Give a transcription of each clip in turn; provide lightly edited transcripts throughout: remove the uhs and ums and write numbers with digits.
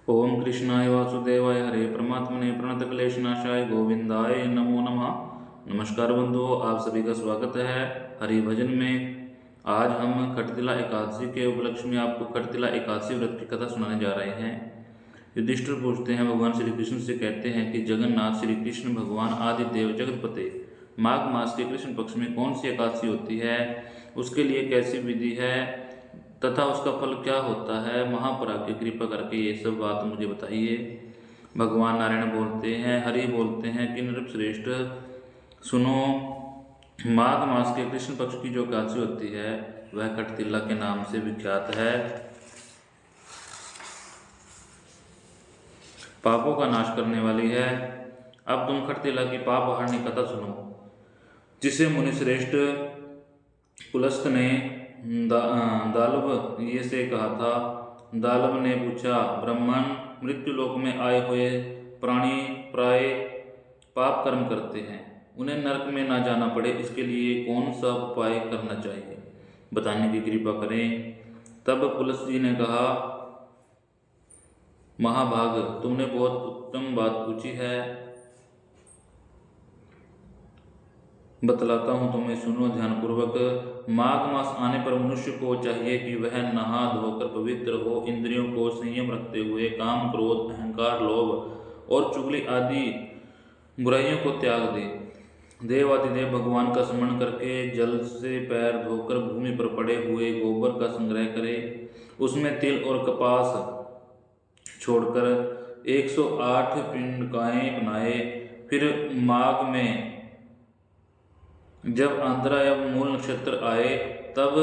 ओम कृष्णाय वासुदेवाय हरे परमात्मने प्रणतक्लेशनाशाय गोविंदाय नमो नमः। नमस्कार बंधुओं, आप सभी का स्वागत है हरि भजन में। आज हम खटतिला एकादशी के उपलक्ष्य में आपको खटतिला एकादशी व्रत की कथा सुनाने जा रहे हैं। युधिष्ठिर पूछते हैं, भगवान श्री कृष्ण से कहते हैं कि जगन्नाथ श्री कृष्ण भगवान आदि देव जगतपते माघ मास के कृष्ण पक्ष में कौन सी एकादशी होती है, उसके लिए कैसी विधि है तथा उसका फल क्या होता है। महापराग की कृपा करके ये सब बात मुझे बताइए। भगवान नारायण बोलते हैं, हरि बोलते हैं कि नृपश्रेष्ठ सुनो, माघ मास के कृष्ण पक्ष की जो एकादशी होती है वह खटतिला के नाम से विख्यात है। पापों का नाश करने वाली है। अब तुम खटतिला की पाप हरणी कथा सुनो, जिसे मुनिश्रेष्ठ पुलस्त ने दालव ये से कहा था। दालव ने पूछा, ब्राह्मण मृत्यु लोक में आए हुए प्राणी प्राय पाप कर्म करते हैं, उन्हें नरक में ना जाना पड़े, इसके लिए कौन सा उपाय करना चाहिए, बताने की कृपा करें। तब पुलस्त जी ने कहा, महाभाग, तुमने बहुत उत्तम बात पूछी है, बतलाता हूँ तुम्हें, सुनो ध्यानपूर्वक। माघ मास आने पर मनुष्य को चाहिए कि वह नहा धोकर पवित्र हो, इंद्रियों को संयम रखते हुए काम क्रोध अहंकार लोभ और चुगली आदि बुराइयों को त्याग दे। देवादिदेव भगवान का स्मरण करके जल से पैर धोकर भूमि पर पड़े हुए गोबर का संग्रह करे, उसमें तिल और कपास छोड़कर 108 पिंडकाएँ बनाए। फिर माघ में जब आंद्रा या मूल नक्षत्र आए तब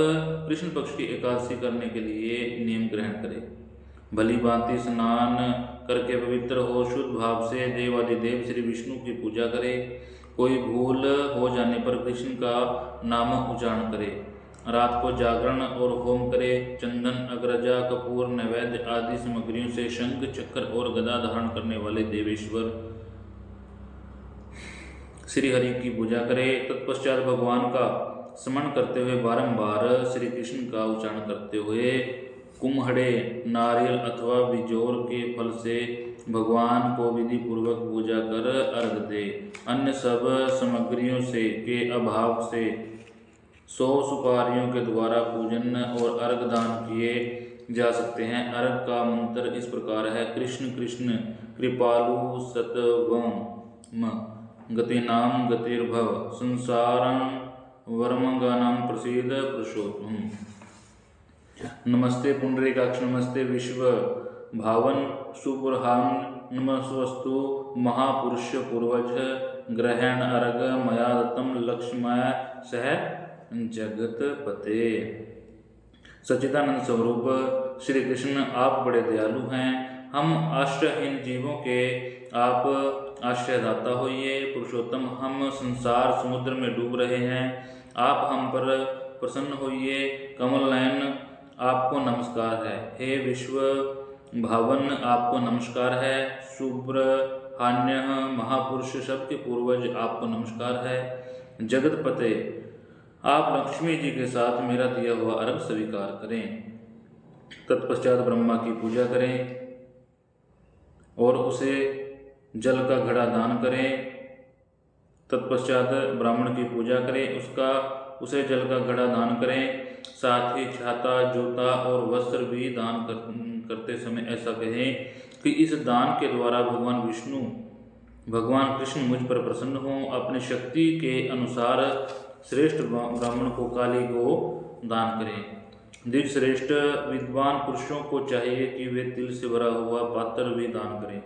कृष्ण पक्ष की एकादशी करने के लिए नियम ग्रहण करे। भली भांति स्नान करके पवित्र हो, शुद्ध भाव से देवादिदेव श्री विष्णु की पूजा करे। कोई भूल हो जाने पर कृष्ण का नाम उच्चारण करे। रात को जागरण और होम करे। चंदन अग्रजा कपूर नैवेद्य आदि सामग्रियों से शंख चक्र और गदा धारण करने वाले देवेश्वर श्री हरि की पूजा करे। तत्पश्चात भगवान का स्मरण करते हुए बारंबार श्री कृष्ण का उच्चारण करते हुए कुम्हड़े नारियल अथवा बिजोर के फल से भगवान को विधि पूर्वक पूजा कर अर्घ दे। अन्य सब सामग्रियों से के अभाव से 100 सुपारियों के द्वारा पूजन और अर्घ दान किए जा सकते हैं। अर्घ का मंत्र इस प्रकार है, कृष्ण कृष्ण कृपालु सतवम गतिनाम गतिर्भव संसारं वर्मगानां प्रसीद पुरुषोत्तम। नमस्ते पुंडरीकाक्ष, नमस्ते विश्व भावन सुपुरहान, नमस्वस्तु महापुरुष पूर्वज, ग्रहण अर्घ मया दत्तम लक्ष्मय सह जगतपते। सच्चिदानंद स्वरूप श्री कृष्ण, आप बड़े दयालु हैं। हम आश्रयहीन जीवों के आप आश्रयदाता होइए। पुरुषोत्तम, हम संसार समुद्र में डूब रहे हैं, आप हम पर प्रसन्न होइए। कमल नयन, आपको नमस्कार है। हे विश्व भावन, आपको नमस्कार है। सुब्रहान्य महापुरुष सबके पूर्वज, आपको नमस्कार है। जगतपते, आप लक्ष्मी जी के साथ मेरा दिया हुआ अर्घ स्वीकार करें। तत्पश्चात ब्रह्मा की पूजा करें और उसे जल का घड़ा दान करें। तत्पश्चात ब्राह्मण की पूजा करें, उसे जल का घड़ा दान करें। साथ ही छाता जूता और वस्त्र भी दान करते समय ऐसा कहें कि इस दान के द्वारा भगवान कृष्ण मुझ पर प्रसन्न हों। अपनी शक्ति के अनुसार श्रेष्ठ ब्राह्मण को काली गो दान करें। द्विज श्रेष्ठ विद्वान पुरुषों को चाहिए कि वे तिल से भरा हुआ पात्र भी दान करें।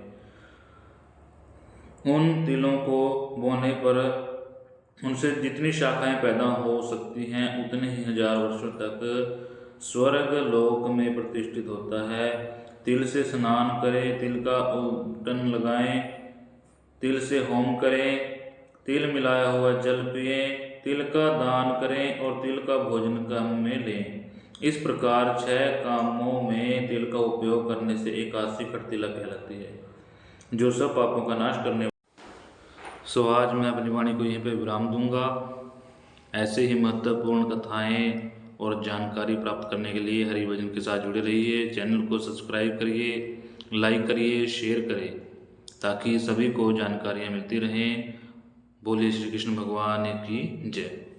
उन तिलों को बोने पर उनसे जितनी शाखाएं पैदा हो सकती हैं उतने ही 1000 वर्षों तक स्वर्ग लोक में प्रतिष्ठित होता है। तिल से स्नान करें, तिल का उबटन लगाएं, तिल से होम करें, तिल मिलाया हुआ जल पिएं, तिल का दान करें और तिल का भोजन काम में लें। इस प्रकार 6 कामों में तिल का उपयोग करने से एकादशी खटतिला कहलाती है, जो सब पापों का नाश करने। सो आज मैं अपनी वाणी को यहीं पे विराम दूंगा। ऐसे ही महत्वपूर्ण कथाएं और जानकारी प्राप्त करने के लिए हरि भजन के साथ जुड़े रहिए। चैनल को सब्सक्राइब करिए, लाइक करिए, शेयर करें ताकि सभी को जानकारियाँ मिलती रहें। बोलिए श्री कृष्ण भगवान की जय।